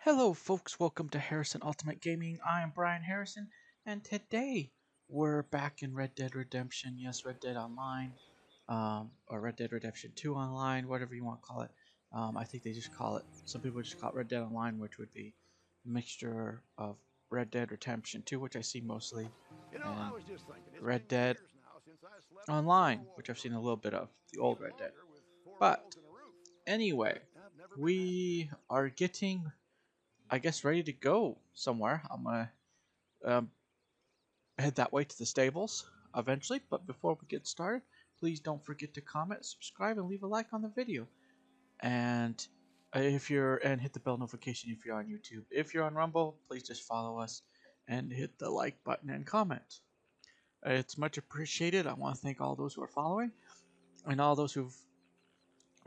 Hello, folks. Welcome to Harrison Ultimate Gaming. I am Brian Harrison, and today we're back in Red Dead Redemption. Yes, Red Dead Online, or Red Dead Redemption 2 Online, whatever you want to call it. I think they just call it, some people just call it Red Dead Online, which would be a mixture of Red Dead Redemption 2, which I see mostly, I and was just thinking, it's Red been Dead years now since I slept on a Online, which I've four-wall seen a bed. little bit of, the old Even Red Dead. longer with four But walls and a roof. anyway, But I've never been happier. we are getting, I guess, ready to go somewhere. I'm gonna um, head that way to the stables eventually. But before we get started, please don't forget to comment, subscribe, and leave a like on the video. And if you're and hit the bell notification if you're on YouTube. If you're on Rumble, please just follow us and hit the like button and comment. It's much appreciated. I want to thank all those who are following and all those who've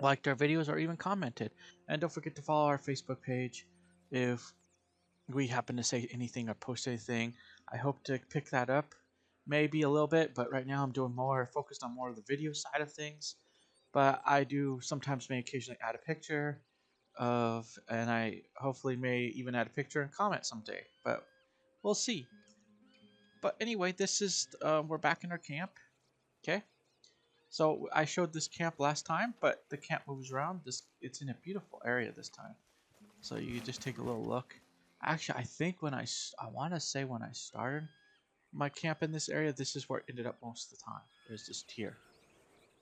liked our videos or even commented. And don't forget to follow our Facebook page if we happen to say anything or post anything. I hope to pick that up maybe a little bit, but right now I'm doing more focused on more of the video side of things. But I do sometimes may occasionally add a picture and I hopefully may even add a picture and comment someday, but we'll see. But anyway, this is we're back in our camp. Okay, so I showed this camp last time, but the camp moves around. It's in a beautiful area this time. So you just take a little look. Actually, I think I want to say when I started my camp in this area, this is where it ended up most of the time. It was just here.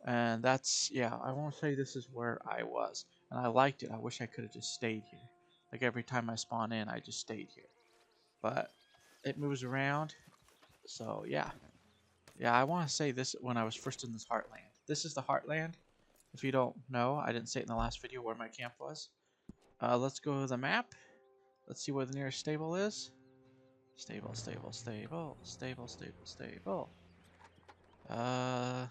And that's, yeah, I won't say this is where I was. And I liked it. I wish I could have just stayed here. Like every time I spawn in, I just stayed here. But it moves around. So yeah. Yeah, I want to say this when I was first in this heartland. This is the heartland. If you don't know, I didn't say it in the last video where my camp was. Let's go to the map. Let's see where the nearest stable is. Stable, stable, stable, stable, stable, stable. Uh,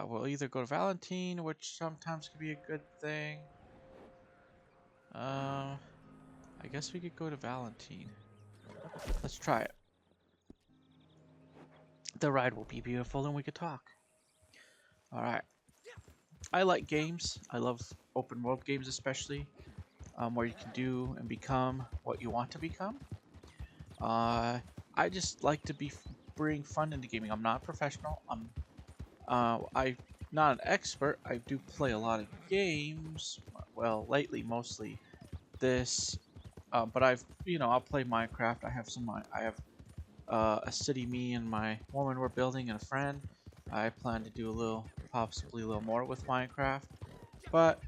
we'll either go to Valentine, which sometimes can be a good thing. I guess we could go to Valentine. Let's try it. The ride will be beautiful and we could talk. Alright. I like games. I love open world games especially. Where you can do and become what you want to become. I just like to bring fun into gaming. I'm not a professional. I'm not an expert. I do play a lot of games. Well, lately mostly this. But I'll play Minecraft. I have a city me and my woman were building and a friend. I plan to do possibly a little more with Minecraft. But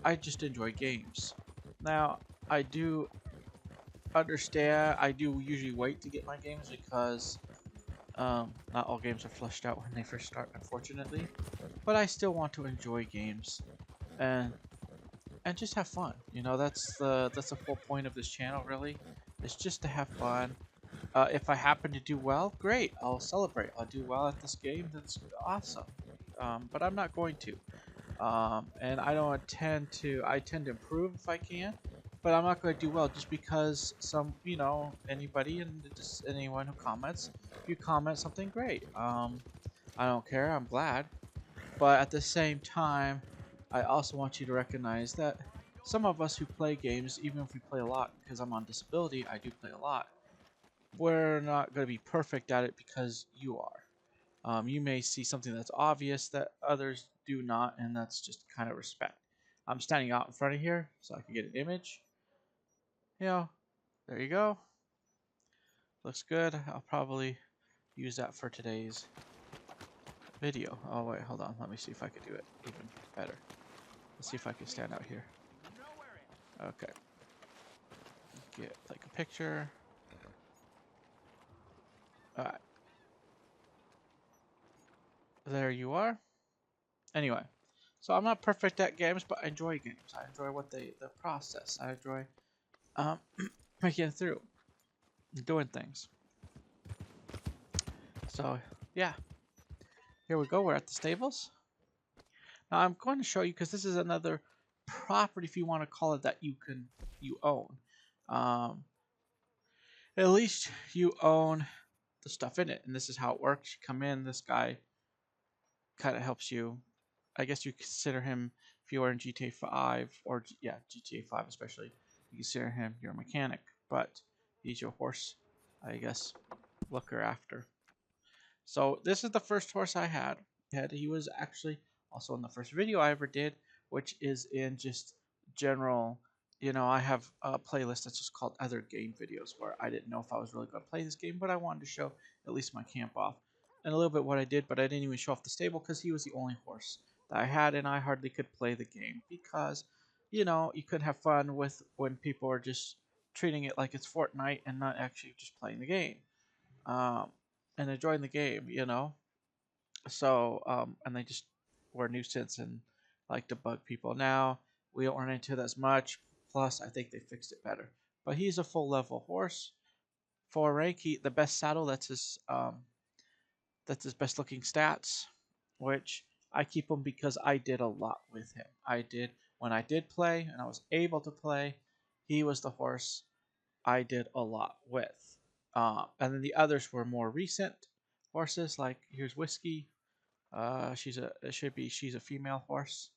I just enjoy games. Now, I do understand. I do usually wait to get my games because not all games are fleshed out when they first start, unfortunately. But I still want to enjoy games and just have fun. That's the full point of this channel, really. It's just to have fun. If I happen to do well, great. I'll celebrate. I'll do well at this game. That's awesome. But I'm not going to. And I don't intend to. I tend to improve if I can, but I'm not going to do well just because anybody and just anyone who comments, if you comment something great. I don't care. I'm glad, but at the same time, I also want you to recognize that some of us who play games, even if we play a lot, because I'm on disability, I do play a lot. We're not going to be perfect at it because you are. You may see something that's obvious that others do not, and that's just kind of respect. I'm standing out in front of here so I can get an image. There you go. Looks good. I'll probably use that for today's video. Oh, wait, hold on. Let me see if I can do it even better. Let's see if I can stand out here. Okay. Take a picture. Alright. There you are. Anyway. So I'm not perfect at games, but I enjoy games. I enjoy the process. I enjoy um, making it through, doing things. So yeah, here we go. We're at the stables. Now I'm going to show you because this is another property, if you want to call it that, you own. Um, at least you own the stuff in it, and this is how it works. You come in. This guy kind of helps you. I guess you consider him, if you are in GTA 5 or yeah GTA 5 especially. You consider him your mechanic, but he's your horse, I guess, looker after. So this is the first horse I had. He was actually also in the first video I ever did, which is in just general. I have a playlist that's just called other game videos where I didn't know if I was really going to play this game, but I wanted to show at least my camp off and a little bit what I did, but I didn't even show off the stable because he was the only horse that I had, and I hardly could play the game because, you couldn't have fun with when people are just treating it like it's Fortnite and not actually just playing the game um, and enjoying the game. So, and they just were a nuisance and like to bug people. Now we don't run into that as much. Plus, I think they fixed it better. But he's a full level horse. For rank, the best saddle. That's his best looking stats, which I keep him because I did a lot with him. I did when I did play and I was able to play. He was the horse I did a lot with. And then the others were more recent horses. Like here's Whiskey. She's a female horse.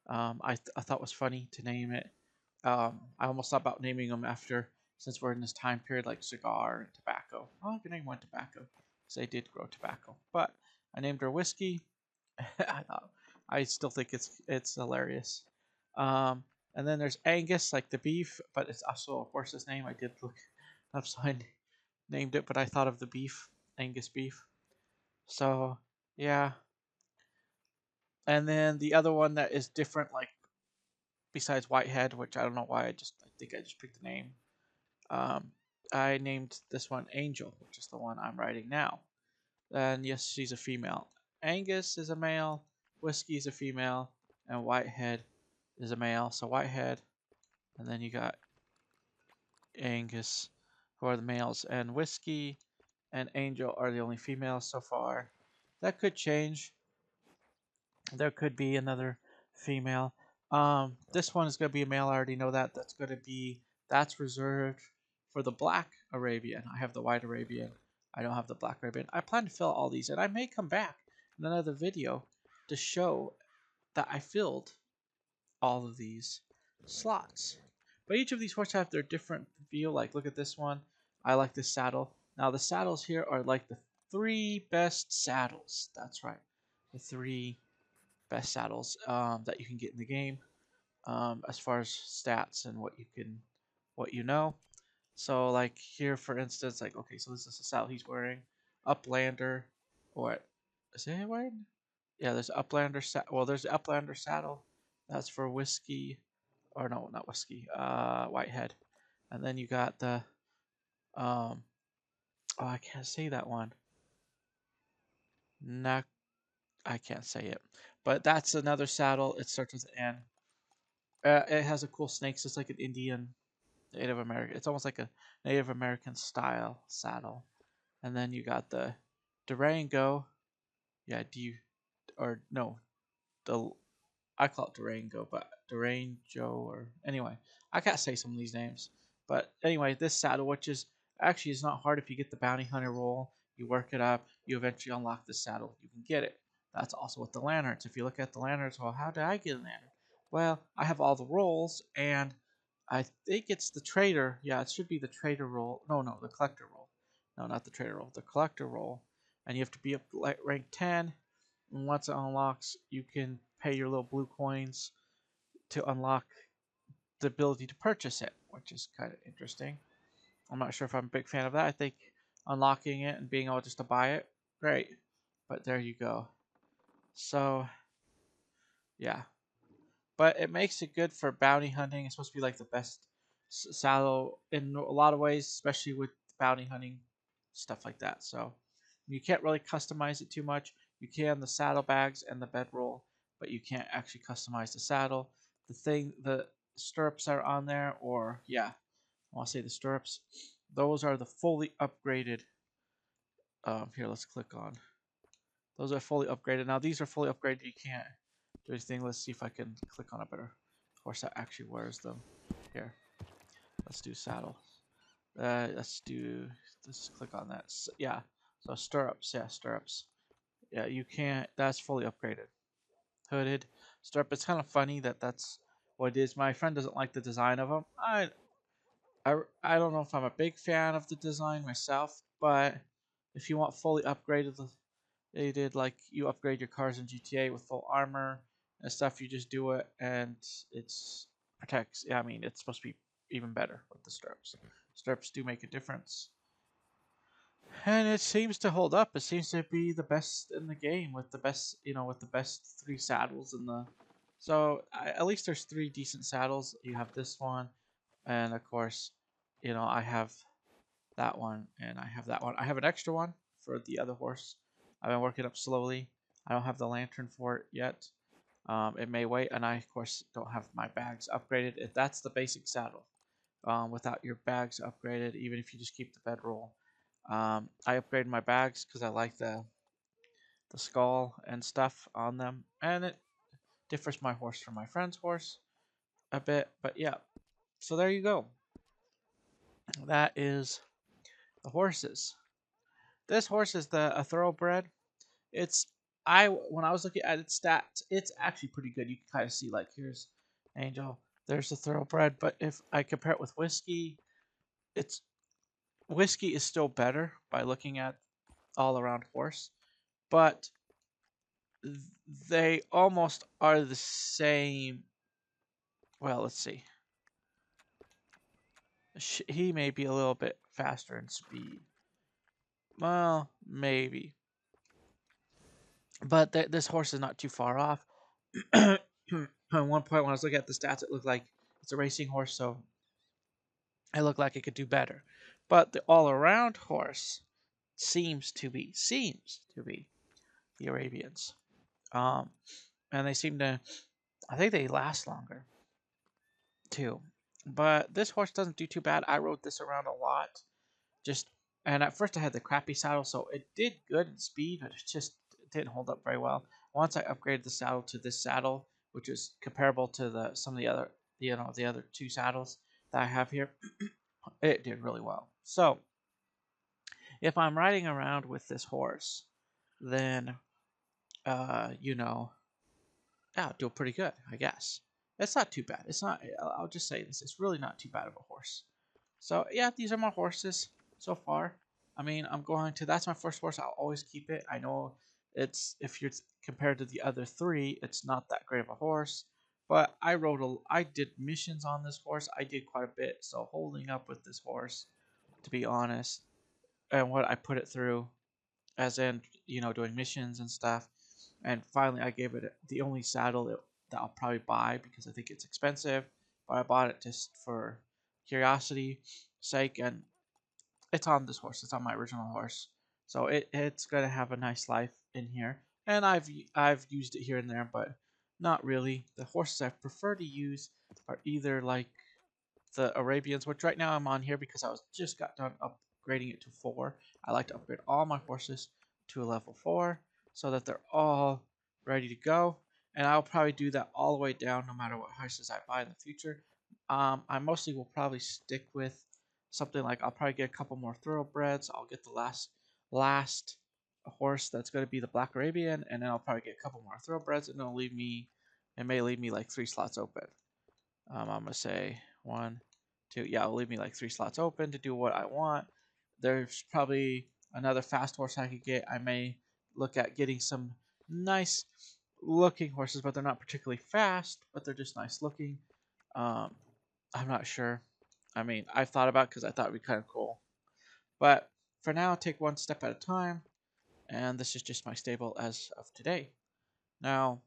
I thought was funny to name it. I almost thought about naming them after, since we're in this time period, like cigar and tobacco. Oh, I could name one tobacco because they did grow tobacco. But I named her Whiskey. I still think it's hilarious. Um, and then there's Angus, like the beef, but it's also a horse's name. I did look up, so I named it, but I thought of the beef, Angus beef. So yeah, and then the other one that is different, like besides Whitehead, which I don't know why, I think I just picked the name. Um, I named this one Angel, which is the one I'm riding now. And yes, she's a female. Angus is a male, Whiskey is a female, and Whitehead is a male. So Whitehead, and then you got Angus, who are the males, and Whiskey and Angel are the only females so far. That could change. There could be another female. This one is going to be a male. I already know that. That's reserved for the black Arabian. I have the white Arabian. I don't have the black Arabian. I plan to fill all these, and I may come back in another video to show that I filled all of these slots. But each of these horses have their different feel. Like, look at this one. I like this saddle. Now, the saddles here are like the three best saddles. That's right. The three best saddles that you can get in the game as far as stats and what you know. So like here for instance, like okay, so this is the saddle he's wearing, Uplander, or is it wearing? Yeah, there's Uplander. There's the Uplander saddle. That's for Whiskey, or no, not Whiskey. Whitehead, and then you got the um. Oh, I can't say that one. Not, I can't say it, but that's another saddle. It starts with an N. It has a cool snake. So it's like an Indian Native American. It's almost like a Native American style saddle. And then you got the Durango. Yeah, do you or no? The I call it Durango, but Durango or anyway, I can't say some of these names. But anyway, this saddle, which is actually is not hard if you get the bounty hunter roll, you work it up, you eventually unlock the saddle, you can get it. That's also with the lanterns. If you look at the lanterns, well, how did I get a lantern? Well, I have all the rolls, and I think it's the trader. Yeah, it should be the trader roll. No, the collector roll. No, not the trader roll. The collector roll, and you have to be up like rank 10. And once it unlocks, you can pay your little blue coins to unlock the ability to purchase it, which is kind of interesting. I'm not sure if I'm a big fan of that. I think unlocking it and being able just to buy it, great. But there you go. So, yeah. But it makes it good for bounty hunting. It's supposed to be like the best saddle in a lot of ways, especially with bounty hunting, stuff like that. So, you can't really customize it too much. You can the saddlebags and the bedroll, but you can't actually customize the saddle. The stirrups are on there, or yeah, I want to say the stirrups. Those are the fully upgraded. Here, let's click on. Those are fully upgraded. Now these are fully upgraded. You can't do anything. Let's see if I can click on a better horse that actually wears them. Here, let's do saddle. Let's click on that. Yeah, so stirrups. Yeah, stirrups. Yeah, you can't. That's fully upgraded. Hooded stirrup. It's kind of funny that that's what it is. My friend doesn't like the design of them. I don't know if I'm a big fan of the design myself, but if you want fully upgraded, they did like you upgrade your cars in GTA with full armor and stuff. You just do it, and it's protects. Yeah, I mean it's supposed to be even better with the stirrups. Stirrups do make a difference, and it seems to hold up. It seems to be the best in the game with the best, with the best three saddles in the. So at least there's three decent saddles. You have this one, and of course, I have that one, and I have that one. I have an extra one for the other horse. I've been working up slowly. I don't have the lantern for it yet. It may wait, and I, of course, don't have my bags upgraded. If that's the basic saddle, without your bags upgraded, even if you just keep the bedroll. I upgraded my bags because I like the skull and stuff on them, and it differs my horse from my friend's horse a bit. But yeah, so there you go. That is the horses. This horse is a thoroughbred. It's I when I was looking at its stats, it's actually pretty good. You can kind of see like here's Angel, there's the thoroughbred, but if I compare it with whiskey, it's whiskey is still better by looking at all around horse, but they almost are the same. Well, let's see. He may be a little bit faster in speed. Well, maybe, but this horse is not too far off. At one point, when I was looking at the stats, it looked like it's a racing horse, so it looked like it could do better. But the all-around horse seems to be the Arabians. Um, and they seem to, I think they last longer too. But this horse doesn't do too bad. I rode this around a lot. Just and at first I had the crappy saddle, so it did good in speed, but it didn't hold up very well. Once I upgraded the saddle to this saddle, which is comparable to the some of the other the other two saddles that I have here, it did really well. So if I'm riding around with this horse, then yeah, I'll do pretty good, I guess. It's not too bad. It's not. I'll just say this. It's really not too bad of a horse. So yeah, these are my horses so far. I mean, I'm going to. That's my first horse. I'll always keep it. I know it's if you're compared to the other three, it's not that great of a horse. But I did missions on this horse. I did quite a bit. So holding up with this horse, to be honest, and what I put it through, as in doing missions and stuff. And finally, I gave it the only saddle that I'll probably buy because I think it's expensive, but I bought it just for curiosity sake, and it's on this horse. It's on my original horse, so it's gonna have a nice life in here. And I've used it here and there, but not really. The horses I prefer to use are either like the Arabians, which right now I'm on here because I was just got done upgrading it to 4. I like to upgrade all my horses to a level 4 so that they're all ready to go. And I'll probably do that all the way down no matter what horses I buy in the future. I mostly will probably stick with something like I'll probably get a couple more thoroughbreds. I'll get the last horse that's going to be the Black Arabian, and then I'll probably get a couple more thoroughbreds, and it may leave me like 3 slots open. I'm gonna say 1, 2. Yeah, it'll leave me like 3 slots open to do what I want. There's probably another fast horse I could get. I may look at getting some nice looking horses, but they're not particularly fast, but they're just nice looking. Um, I'm not sure. I mean, I've thought about because I thought it'd be kind of cool. But for now, take one step at a time. And this is just my stable as of today. Now,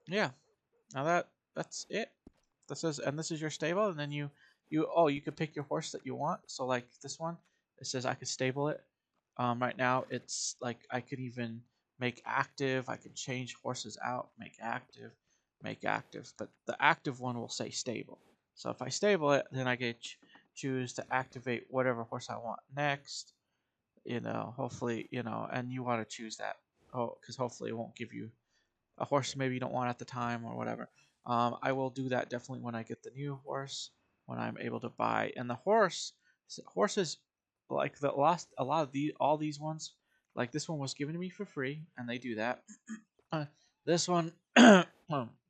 yeah, now that's it. This is your stable, and then you can pick your horse that you want. So like this one, it says I could stable it. Right now it's like I could even make active. I could change horses out, make active. But the active one will say stable. So if I stable it, then I get choose to activate whatever horse I want next. Hopefully, and you want to choose that. Oh, because hopefully it won't give you a horse maybe you don't want at the time or whatever. I will do that definitely when I get the new horse, when I'm able to buy. And the horses like the last a lot of these all these ones, like this one was given to me for free, and they do that. Uh, this one,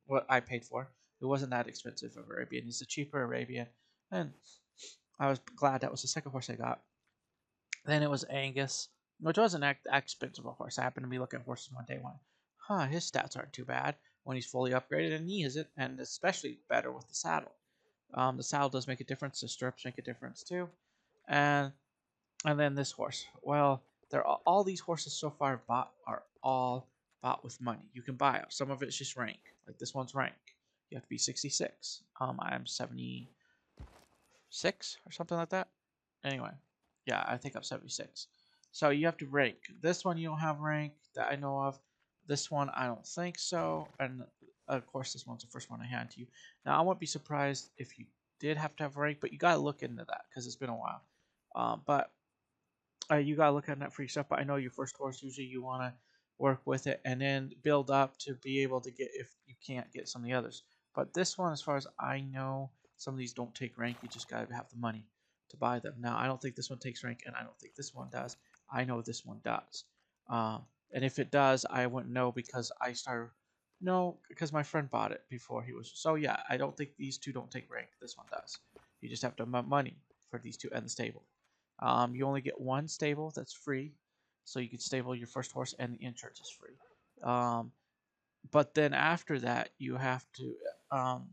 what I paid for, it wasn't that expensive of Arabian. It's a cheaper Arabian, and I was glad that was the second horse I got. Then it was Angus, which wasn't that expensive a horse. I happened to be looking at horses one day, went, huh, his stats aren't too bad when he's fully upgraded, and he isn't, and especially better with the saddle. The saddle does make a difference. The stirrups make a difference too, and and then this horse. Well, they're all these horses so far bought are all bought with money. You can buy them. Some of it's just rank. Like this one's rank. You have to be 66. I'm 76 or something like that. Anyway, yeah, I think I'm 76. So you have to rank. This one you don't have rank that I know of. This one I don't think so. And of course, this one's the first one I hand to you. Now I won't be surprised if you did have to have rank, but you gotta look into that because it's been a while. But you gotta look at that for yourself. But I know your first horse usually you want to work with it and then build up to be able to get if you can't get some of the others. But this one, as far as I know, some of these don't take rank. You just gotta have the money to buy them. Now I don't think this one takes rank, and I don't think this one does. I know this one does. And if it does, I wouldn't know because I started. No, because my friend bought it before he was. So yeah, I don't think these two don't take rank. This one does. You just have to have money for these two and the stable. You only get one stable that's free, so you can stable your first horse, and the insurance is free. Um, but then after that, you have to, and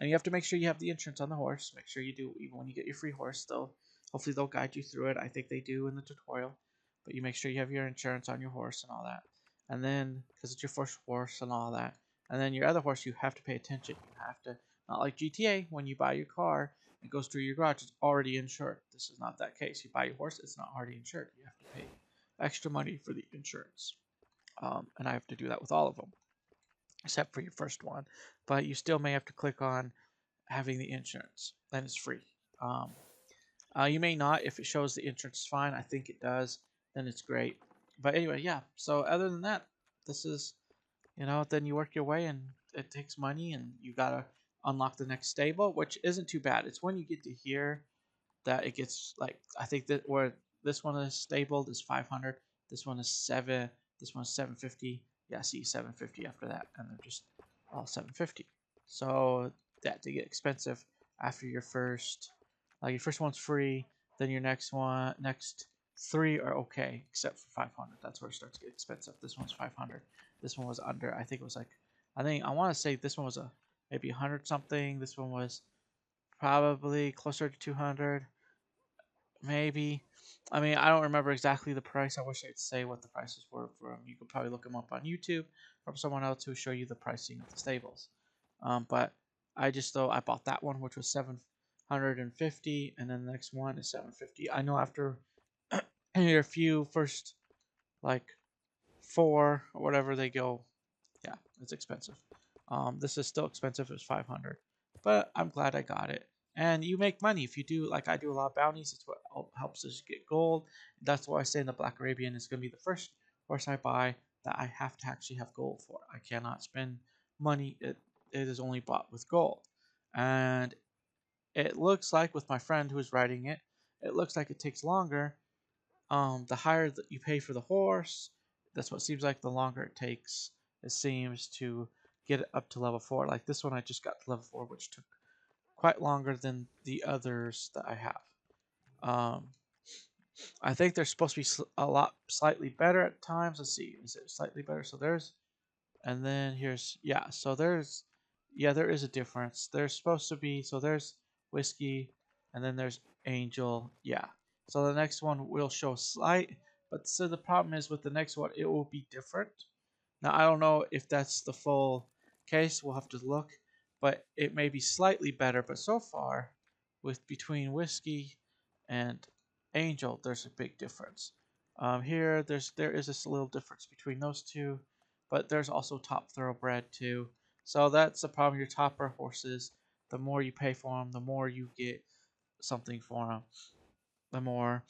you have to make sure you have the insurance on the horse. Make sure you do, even when you get your free horse. They'll hopefully they'll guide you through it. I think they do in the tutorial, but you make sure you have your insurance on your horse and all that. And then because it's your first horse and all that, and then your other horse, you have to pay attention. You have to not like GTA when you buy your car. It goes through your garage. It's already insured. This is not that case. You buy your horse, it's not already insured. You have to pay extra money for the insurance. And I have to do that with all of them except for your first one. But you still may have to click on having the insurance. Then it's free. Um, you may not if it shows the insurance is fine. I think it does. Then it's great. But anyway, yeah. So other than that, this is then you work your way and it takes money and you gotta unlock the next stable, which isn't too bad. It's when you get to here that it gets like I think that where this one is stabled is 500. This one is 7. This one's 750. Yeah, see 750 after that, and they're just all 750. So that they get expensive after your first. Like your first one's free, then your next three are okay, except for 500. That's where it starts to get expensive. This one's 500. This one was under. I think it was like, I want to say this one was a maybe 100 something. This one was probably closer to 200 maybe. I mean, I don't remember exactly the price. I wish I could say what the prices were for them. You could probably look them up on YouTube from someone else who show you the pricing of the stables. But I just though I bought that one, which was 750, and then the next one is 750. I know after a few first like four or whatever they go, yeah, it's expensive. This is still expensive. It's 500, but I'm glad I got it. And you make money if you do. Like I do a lot of bounties. It's what helps us get gold. That's why I say in the Black Arabian is going to be the first horse I buy that I have to actually have gold for. I cannot spend money. It is only bought with gold. And it looks like with my friend who is riding it, it looks like it takes longer. The higher that you pay for the horse, that's what it seems like. The longer it takes, it seems to get it up to level 4. Like this one, I just got to level 4, which took quite longer than the others that I have. Um, I think they're supposed to be a lot slightly better at times. Let's see, is it slightly better? So there's, and then here's So there's, there is a difference. There's supposed to be there's whiskey, and then there's angel. Yeah. So the next one will show slight, but so the problem is with the next one, it will be different. Now I don't know if that's the full case. We'll have to look, but it may be slightly better. But so far, with between whiskey and angel, there's a big difference. Here, there is this little difference between those two, but there's also top thoroughbred too. So that's the problem. Your topper horses, the more you pay for them, the more you get something for them, the more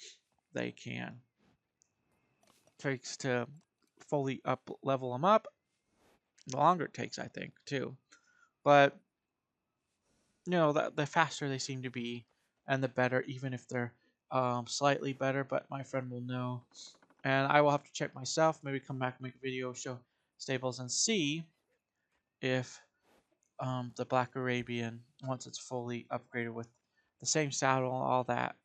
they can takes to fully up level them up. The longer it takes, I think, too. But the faster they seem to be, and the better, even if they're slightly better. But my friend will know, and I will have to check myself. Maybe come back and make a video, show stables, and see if the Black Arabian, once it's fully upgraded with the same saddle, all that.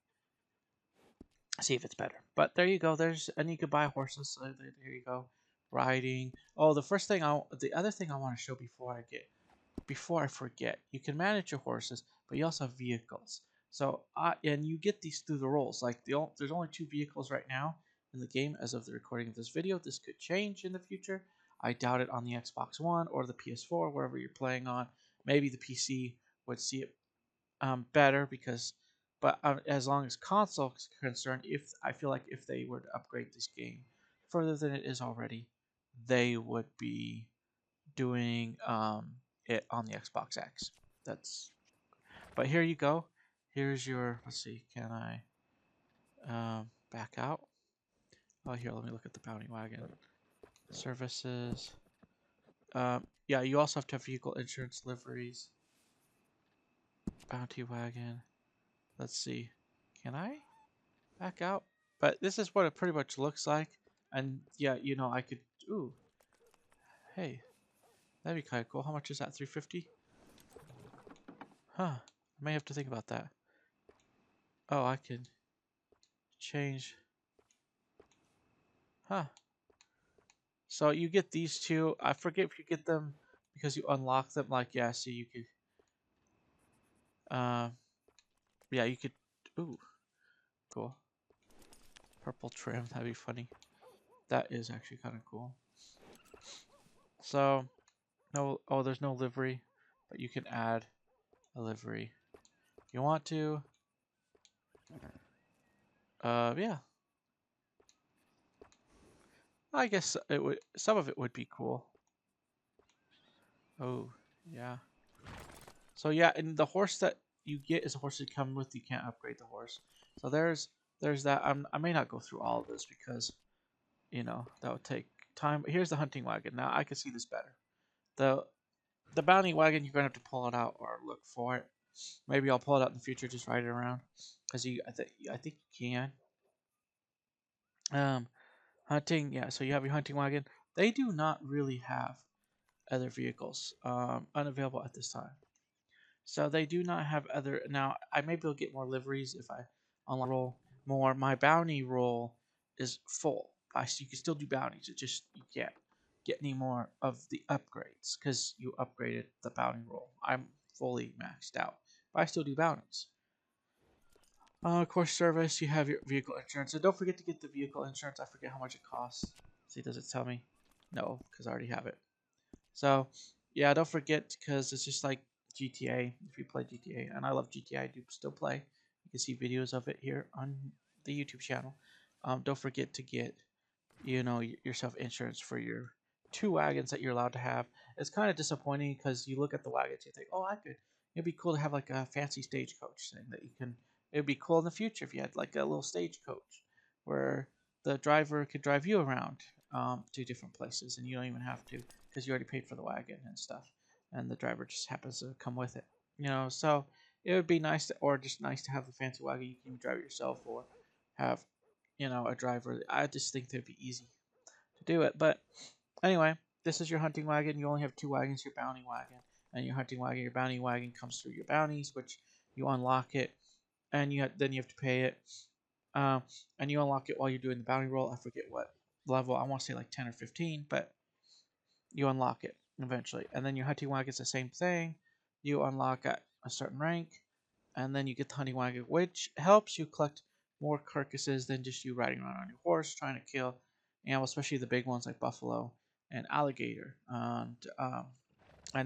See if it's better. But there you go. And you could buy horses. So there you go. Riding. Oh, the other thing I want to show before I forget, you can manage your horses, but you also have vehicles. So, and you get these through the rolls. Like there's only 2 vehicles right now in the game as of the recording of this video. This could change in the future. I doubt it on the Xbox One or the PS4, wherever you're playing on. Maybe the PC would see it better but as long as console is concerned, if I feel like if they were to upgrade this game further than it is already, they would be doing it on the Xbox X. That's but here you go. Here's your let's see, can I back out? Oh here, let me look at the bounty wagon. Services. Yeah, you also have to have vehicle insurance liveries. Bounty wagon. Let's see. Can I back out? But this is what it pretty much looks like. And yeah, I could ooh. Hey, that'd be kinda cool. How much is that? 350? Huh. I may have to think about that. Oh, I can change. Huh. So you get these two. I forget if you get them because you unlock them. Like, yeah, see, you could, uh, yeah, you could, ooh, cool. Purple trim, that'd be funny. That is actually kind of cool. So, no, oh, there's no livery, but you can add a livery if you want to. Yeah, I guess some of it would be cool. Oh, yeah. So yeah, and the horse that you get is a horse that come with. You can't upgrade the horse. So there's that. I may not go through all of this because that would take time. But here's the hunting wagon. Now I can see this better. The the bounty wagon, you're gonna have to pull it out or look for it. Maybe I'll pull it out in the future, just ride it around, because I think you can. Um, hunting, yeah. So you have your hunting wagon. They do not really have other vehicles unavailable at this time. So they do not have other. Now I may be able to get more liveries if I roll more. My bounty roll is full. You can still do bounties. It just you can't get any more of the upgrades because you upgraded the bounty roll. I'm fully maxed out, but I still do bounties. Of course, service. You have your vehicle insurance, and don't forget to get the vehicle insurance. I forget how much it costs. See, does it tell me? No, because I already have it. So, yeah, don't forget because it's just like GTA. If you play GTA, and I love GTA, I do still play. You can see videos of it here on the YouTube channel. Don't forget to get yourself insurance for your 2 wagons that you're allowed to have. It's kind of disappointing because you look at the wagons, you think, oh, it'd be cool to have like a fancy stagecoach thing that you can. It'd be cool in the future if you had like a little stagecoach where the driver could drive you around to different places, and you don't even have to because you already paid for the wagon and stuff, and the driver just happens to come with it. So it would be nice or just nice to have a fancy wagon you can drive it yourself or have a driver. I just think they'd be easy to do it. But anyway, this is your hunting wagon. You only have 2 wagons, your bounty wagon, and your hunting wagon. Your bounty wagon comes through your bounties, which you unlock it, and then you have to pay it. And you unlock it while you're doing the bounty roll. I forget what level. I want to say like 10 or 15, but you unlock it eventually. And then your hunting wagon is the same thing. You unlock at a certain rank, and then you get the hunting wagon, which helps you collect more carcasses than just you riding around on your horse trying to kill, especially the big ones like buffalo and alligator. And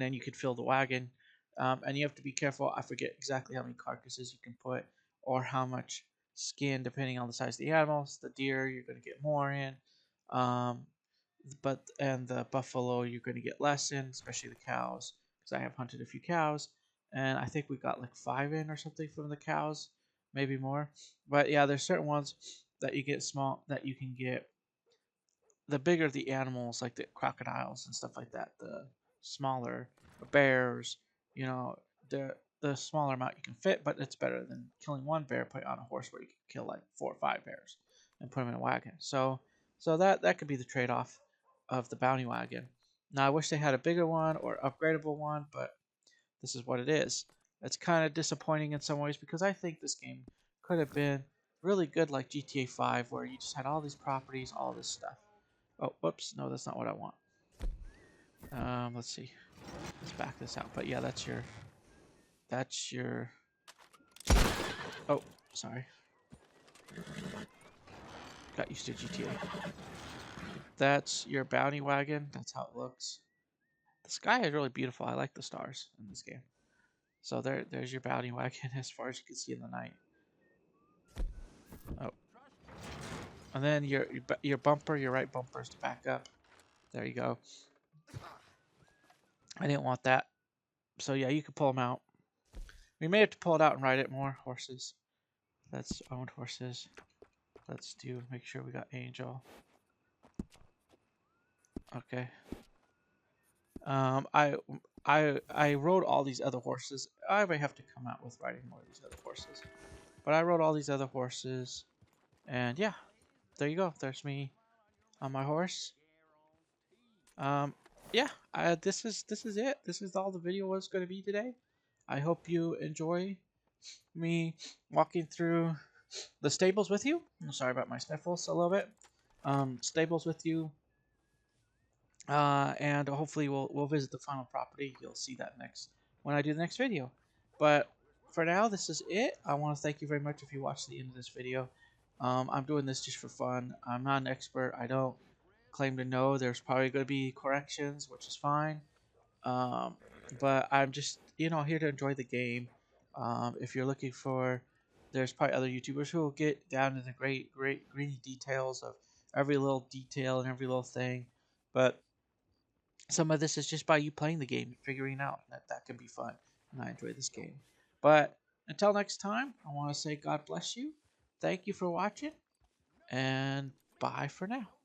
then you could fill the wagon, and you have to be careful. I forget exactly how many carcasses you can put or how much skin, depending on the size of the animals. The deer, you're going to get more in. Um, and the buffalo you're going to get less in, especially the cows, because I have hunted a few cows, and I think we got like 5 in or something from the cows, maybe more. But yeah, there's certain ones that you get small that you can get. The bigger the animals, like the crocodiles and stuff like that, the smaller bears, you know, the smaller amount you can fit, but it's better than killing one bear, put it on a horse where you can kill like 4 or 5 bears and put them in a wagon. So that could be the trade-off of the bounty wagon. Now I wish they had a bigger one or upgradable one, but this is what it is. It's kind of disappointing in some ways because I think this game could have been really good like GTA 5 where you just had all these properties, all this stuff. Oh, whoops. No, that's not what I want. Let's see. Let's back this out. But yeah, that's your oh, sorry. Got used to GTA. That's your bounty wagon. That's how it looks. The sky is really beautiful. I like the stars in this game. So there's your bounty wagon as far as you can see in the night. Oh, and then your bumper, your right bumper is to back up. There you go. I didn't want that. So yeah, you can pull them out. We may have to pull it out and ride it more. Horses. That's owned horses. Let's make sure we got Angel. Okay. Um, I I rode all these other horses. I may have to come out with riding more of these other horses. But I rode all these other horses, and yeah, there you go. There's me on my horse. Um, yeah, this is it. This is all the video was going to be today. I hope you enjoy me walking through the stables with you. I'm sorry about my sniffles a little bit. Stables with you, and hopefully we'll visit the final property. You'll see that next when I do the next video. But for now, this is it. I want to thank you very much if you watched the end of this video. I'm doing this just for fun. I'm not an expert. I don't claim to know. There's probably going to be corrections, which is fine. Um, but I'm just here to enjoy the game. If you're looking for, there's probably other YouTubers who will get down to the great greeny details of every little detail and every little thing. But some of this is just by you playing the game, figuring out that can be fun, and I enjoy this game. But until next time, I want to say God bless you. Thank you for watching, and bye for now.